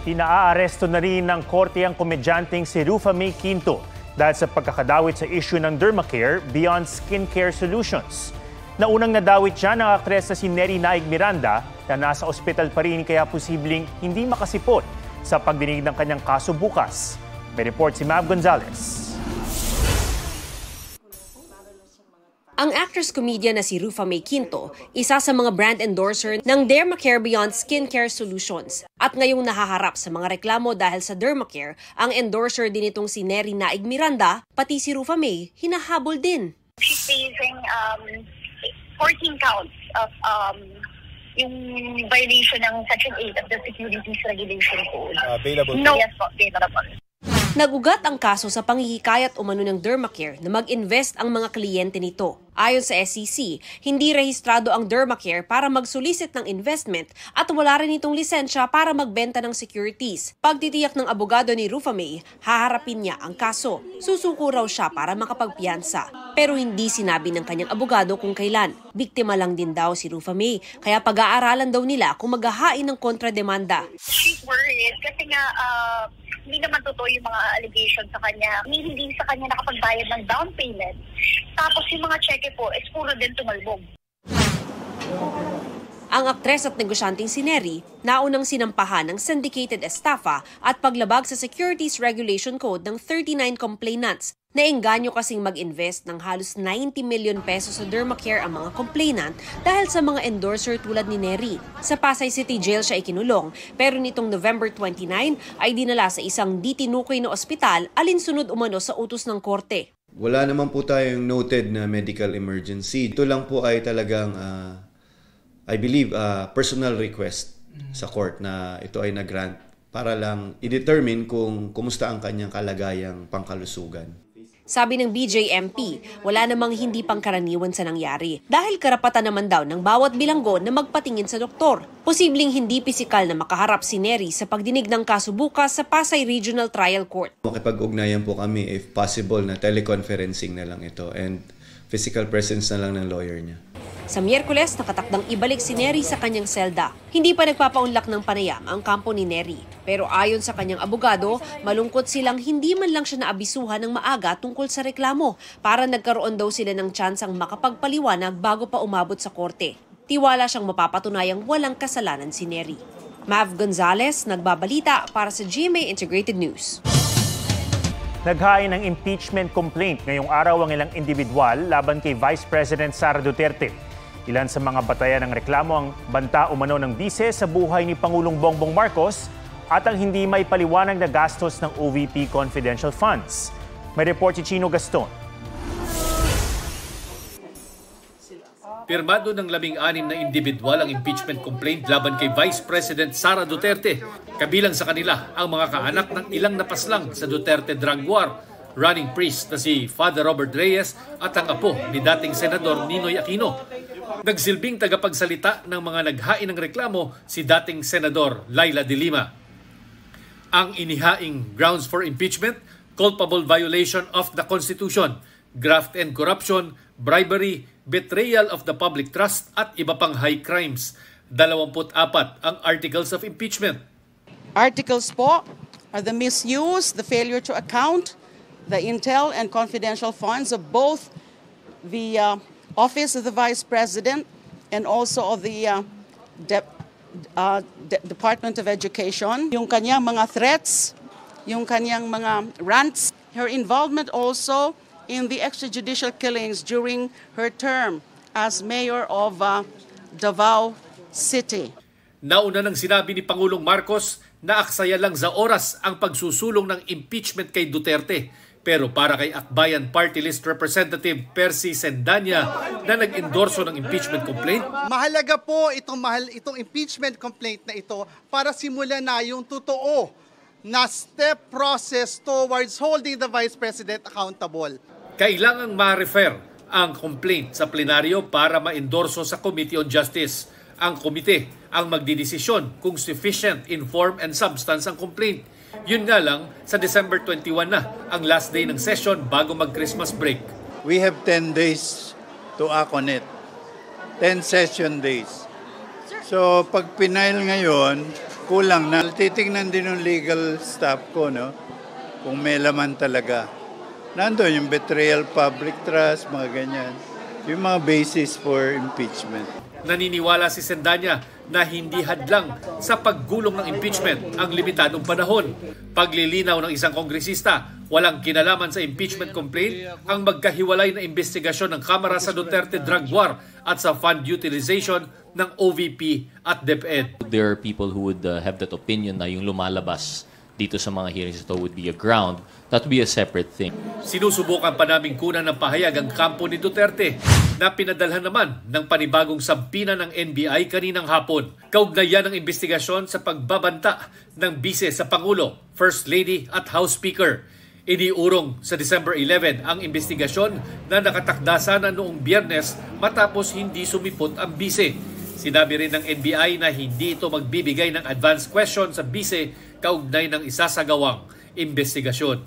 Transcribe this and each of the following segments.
Inaaaresto na rin ng korte ang komedyanteng si Rufa May Quinto dahil sa pagkakadawit sa issue ng Dermacare Beyond Skincare Solutions. Naunang nadawit siya ng aktres na si Neri Naig Miranda na nasa ospital pa rin kaya posibleng hindi makasipot sa pagdinig ng kanyang kaso bukas. May report si Mav Gonzalez. Ang actress-comedian na si Rufa May Quinto, isa sa mga brand endorser ng Dermacare Beyond Skincare Solutions. At ngayong nahaharap sa mga reklamo dahil sa Dermacare, ang endorser din itong si Neri Naig Miranda, pati si Rufa May, hinahabol din. She's facing 14 counts of yung violation ng Section 8 of the Securities Regulation Code. Available? No. Yes po, available. Nagugat ang kaso sa panghihikayat umano ng Dermacare na mag-invest ang mga kliyente nito. Ayon sa SEC, hindi rehistrado ang Dermacare para mag-solicit ng investment at wala rin itong lisensya para magbenta ng securities. Pagtitiyak ng abogado ni Rufa May, haharapin niya ang kaso. Susuko raw siya para makapagpiyansa. Pero hindi sinabi ng kanyang abogado kung kailan. Biktima lang din daw si Rufa May, kaya pag-aaralan daw nila kung maghahain ng kontrademanda. She's worried kasi nga hindi naman totoo yung mga allegation sa kanya. Hindi sa kanya nakapagbayad ng down payment. Tapos yung mga cheque po is puro din tumalbog. Ang aktres at negosyanteng si Neri, naunang sinampahan ng syndicated estafa at paglabag sa Securities Regulation Code ng 39 complainants. Naengganyo kasing mag-invest ng halos 90 million pesos sa Dermacare ang mga complainant dahil sa mga endorser tulad ni Neri. Sa Pasay City Jail siya ikinulong, pero nitong November 29 ay dinala sa isang di tinukoy na ospital alinsunod umano sa utos ng korte. Wala naman po tayong noted na medical emergency. Ito lang po ay talagang, I believe, personal request sa court na ito ay nag-grant para lang i-determine kung kumusta ang kanyang kalagayang pangkalusugan. Sabi ng BJMP, wala namang hindi pangkaraniwan sa nangyari dahil karapatan naman daw ng bawat bilanggo na magpatingin sa doktor. Posibleng hindi pisikal na makaharap si Neri sa pagdinig ng kaso bukas sa Pasay Regional Trial Court. Makipag-ugnayan po kami if possible na teleconferencing na lang ito and physical presence na lang ng lawyer niya. Sa Miyerkules, nakatakdang ibalik si Neri sa kanyang selda. Hindi pa nagpapaunlak ng panayam ang kampo ni Neri. Pero ayon sa kanyang abogado, malungkot silang hindi man lang siya naabisuhan ng maaga tungkol sa reklamo para nagkaroon daw sila ng tsansang makapagpaliwanag bago pa umabot sa korte. Tiwala siyang mapapatunayang walang kasalanan si Neri. Mav Gonzalez, nagbabalita para sa GMA Integrated News. Naghain ng impeachment complaint ngayong araw ang ilang individual laban kay Vice President Sara Duterte. Ilan sa mga batayan ng reklamo ang banta umano ng bise sa buhay ni Pangulong Bongbong Marcos at ang hindi may paliwanag na gastos ng OVP confidential funds. May report si Chino Gaston. Pirmado ng 16 na individual ang impeachment complaint laban kay Vice President Sara Duterte. Kabilang sa kanila ang mga kaanak ng ilang napaslang sa Duterte drug war, running priest na si Father Robert Reyes at ang apo ni dating Senador Ninoy Aquino. Nagsilbing tagapagsalita ng mga naghain ng reklamo si dating Senador Laila de Lima. Ang inihaing grounds for impeachment, culpable violation of the Constitution, graft and corruption, bribery, betrayal of the public trust at iba pang high crimes. 24 ang articles of impeachment. Articles po are the misuse, the failure to account, the intel and confidential funds of both the Office of the Vice President and also of the Department of Education. Yung kanyang mga threats, yung kanyang mga rants, her involvement also in the extrajudicial killings during her term as mayor of Davao City. Nauna nang sinabi ni Pangulong Marcos na aksaya lang sa oras ang pagsusulong ng impeachment kay Duterte. Pero para kay Akbayan Party List Representative Percy Sendanya na nag-endorso ng impeachment complaint, mahalaga po itong impeachment complaint na ito para simulan na yung totoo na step process towards holding the Vice President accountable. Kailangang ma-refer ang complaint sa plenaryo para ma-endorso sa Committee on Justice. Ang komite ang magdidesisyon kung sufficient in form and substance ang complaint. Yun nga lang, sa December 21 na ang last day ng session bago mag-Christmas break. We have 10 days to act on it. 10 session days. So pag pinail ngayon, kulang na. Titingnan din ng legal staff ko, no? Kung may laman talaga. Nandun yung betrayal, public trust, mga ganyan. Yung mga basis for impeachment. Naniniwala si Sendanya na hindi hadlang sa paggulong ng impeachment ang limitadong panahon. Paglilinaw ng isang kongresista, walang kinalaman sa impeachment complaint ang magkahiwalay na investigasyon ng Kamara sa Duterte drug war at sa fund utilization ng OVP at DepEd. There are people who would have that opinion na yung lumalabas dito sa mga hearings ito would be a ground. That would be a separate thing. Sinusubukan pa naming kunan ng pahayag ang kampo ni Duterte na pinadalhan naman ng panibagong sampina ng NBI kaninang hapon. Kaugnayan ng investigasyon sa pagbabanta ng bise sa Pangulo, First Lady at House Speaker. Iniurong sa December 11 ang investigasyon na nakatakda sana noong Biyernes matapos hindi sumipot ang bise. Sinabi rin ng NBI na hindi ito magbibigay ng advance question sa bise kaugnay ng isasagawang investigasyon.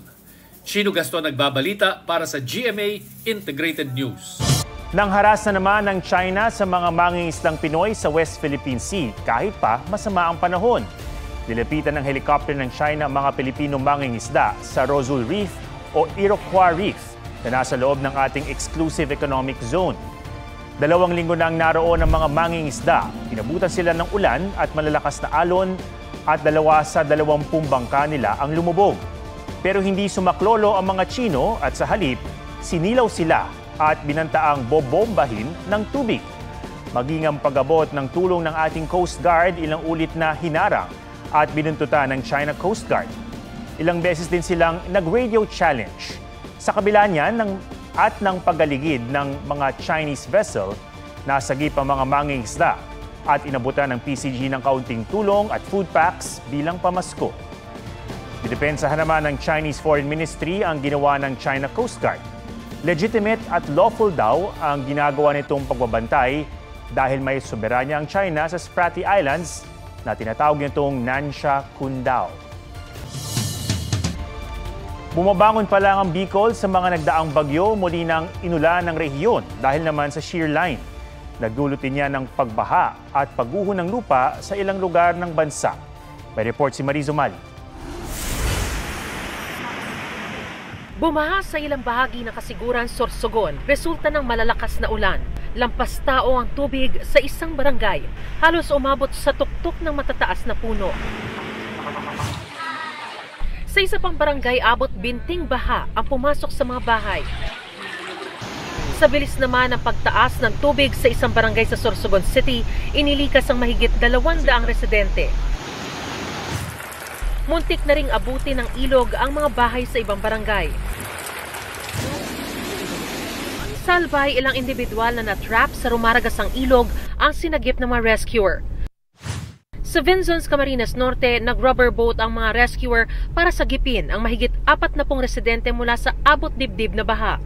Chino Gaston nagbabalita para sa GMA Integrated News. Nangharas na naman ng China sa mga mangingisdang Pinoy sa West Philippine Sea kahit pa masama ang panahon. Nilapitan ng helicopter ng China ang mga Pilipinong mangingisda sa Rosul Reef o Iroquois Reef na nasa loob ng ating exclusive economic zone. 2 linggo na ang naroon ng mga mangingisda. Inabutan sila ng ulan at malalakas na alon at 2 sa 20 bangka nila ang lumubog. Pero hindi sumaklolo ang mga Chino at sa halip, sinilaw sila at binantaang bobombahin ng tubig. Maging ang pag-abot ng tulong ng ating Coast Guard ilang ulit na hinarang at binuntutan ng China Coast Guard. Ilang beses din silang nag-radio challenge. Sa kabila niyan ng pagaligid ng mga Chinese vessel, nasagip ang mga mangingisda at inabutan ng PCG ng kaunting tulong at food packs bilang pamasko. Didepensahan naman ng Chinese Foreign Ministry ang ginawa ng China Coast Guard. Legitimate at lawful daw ang ginagawa nitong pagbabantay dahil may soberanya ang China sa Spratly Islands na tinatawag nitong Nansha Kundao. Bumabangon pa lang ang Bicol sa mga nagdaang bagyo muli ng inulan ng rehiyon dahil naman sa shear line. Nagdulutin niya ng pagbaha at pagguho ng lupa sa ilang lugar ng bansa. May report si Mariz Umali. Bumaha sa ilang bahagi ng Kasiguran, Sorsogon, resulta ng malalakas na ulan. Lampas tao ang tubig sa isang barangay. Halos umabot sa tuktok ng matataas na puno. Sa isa pang barangay, abot binting baha ang pumasok sa mga bahay. Sa bilis naman ng pagtaas ng tubig sa isang barangay sa Sorsogon City, inilikas ang mahigit 200 residente. Muntik na ring abutin ng ilog ang mga bahay sa ibang barangay. Salbay, ilang individual na natrap sa rumaragasang ilog ang sinagip ng mga rescuer. Sa Vinzons, Camarines Norte, nag-rubber boat ang mga rescuer para sagipin ang mahigit 40 residente mula sa abot dibdib na baha.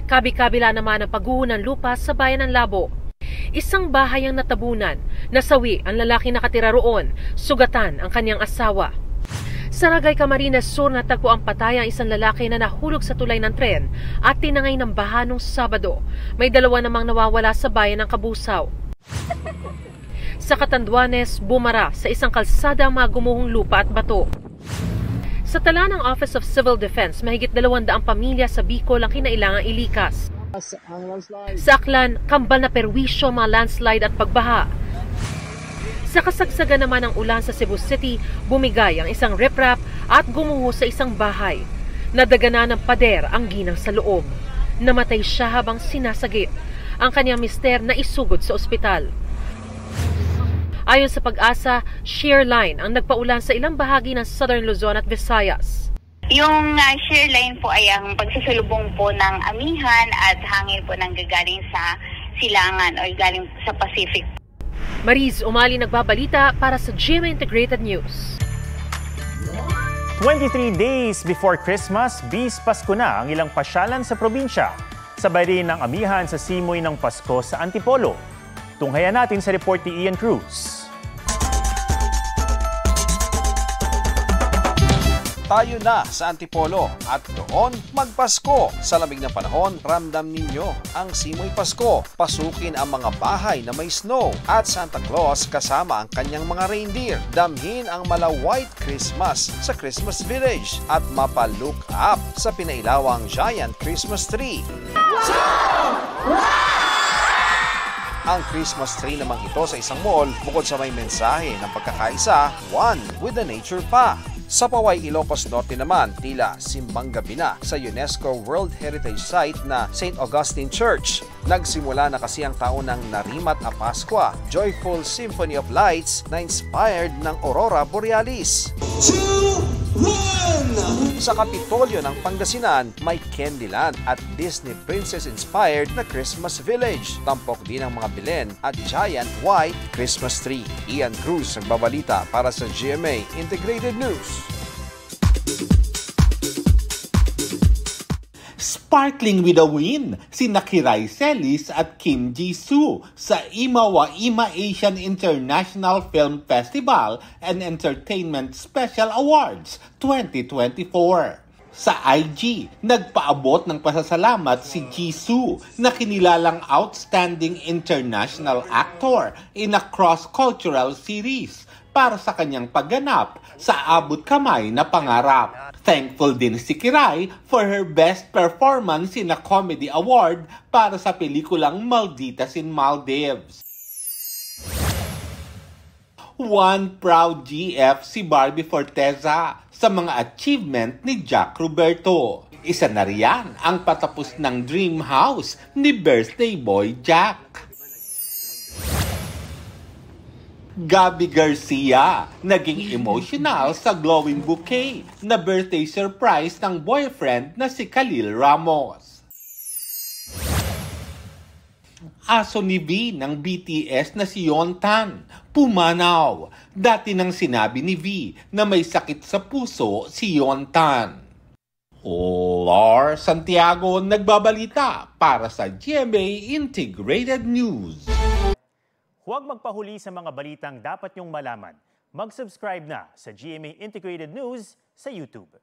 Kabi-kabila naman ang pagguho ng lupa sa bayan ng Labo. Isang bahay ang natabunan, nasawi ang lalaki nakatira roon, sugatan ang kanyang asawa. Sa Ragay, Camarines Sur, natagpo ang patay ang isang lalaki na nahulog sa tulay ng tren at tinangay ng baha nung Sabado. May 2 namang nawawala sa bayan ng Kabusaw. Sa Catanduanes, bumara sa isang kalsada ang mga gumuhong lupa at bato. Sa tala ng Office of Civil Defense, mahigit 200 pamilya sa Bicol ang kinailangang ilikas. Sa Aklan, kambal na perwisyo, mga landslide at pagbaha. Sa kasagsagan naman ng ulan sa Cebu City, bumigay ang isang riprap at gumuho sa isang bahay. Nadagana ng pader ang ginang sa loob. Namatay siya habang sinasagip. Ang kanyang mister na isugod sa ospital. Ayon sa Pag-asa, shear line ang nagpaulan sa ilang bahagi ng Southern Luzon at Visayas. Yung shear line po ay ang pagsasalubong po ng amihan at hangin po ng gagaling sa silangan o galing sa Pacific. Mariz Umali nagbabalita para sa GMA Integrated News. 23 days before Christmas, bis Pasko na ang ilang pasyalan sa probinsya. Sabay rin ang amihan sa simoy ng Pasko sa Antipolo. Tunghayan natin sa report ni Ian Cruz. tayo na sa Antipolo at doon magpasko. Sa lamig ng panahon, ramdam ninyo ang simoy Pasko. Pasukin ang mga bahay na may snow at Santa Claus kasama ang kanyang mga reindeer. Damhin ang mala-white Christmas sa Christmas Village at mapa-look up sa pinailawang giant Christmas tree. Ang Christmas tree namang ito sa isang mall, bukod sa may mensahe ng pagkakaisa, one with the nature pa. Sa Paway, Ilocos Norte naman, tila simbang gabi na sa UNESCO World Heritage Site na St. Augustine Church. Nagsimula na kasi ang taon ng Narimat a Pascua, joyful symphony of lights na inspired ng Aurora Borealis. 2, 1! Sa Kapitolyo ng Pangasinan, may Candyland at Disney Princess-inspired na Christmas Village. Tampok din ang mga Belen at giant white Christmas tree. Ian Cruz nagbabalita para sa GMA Integrated News. Sparkling with a win, sina Kiray Celis at Kim Jisoo sa Imawa Ima Asian International Film Festival and Entertainment Special Awards 2024. Sa IG, nagpaabot ng pasasalamat si Jisoo na kinilalang Outstanding International Actor in a Cross-Cultural Series para sa kanyang pagganap sa Abot Kamay na Pangarap. Thankful din si Kiray for her best performance in a comedy award para sa pelikulang Malditas in Maldives. One proud GF si Barbie Forteza sa mga achievement ni Jack Roberto. Isa na riyan ang patapos ng dream house ni birthday boy Jack. Gabby Garcia, naging emotional sa glowing bouquet na birthday surprise ng boyfriend na si Khalil Ramos. Aso ni V ng BTS na si Yontan, pumanaw. Dati nang sinabi ni V na may sakit sa puso si Yontan. Lar Santiago nagbabalita para sa GMA Integrated News. Huwag magpahuli sa mga balitang dapat niyong malaman. Mag-subscribe na sa GMA Integrated News sa YouTube.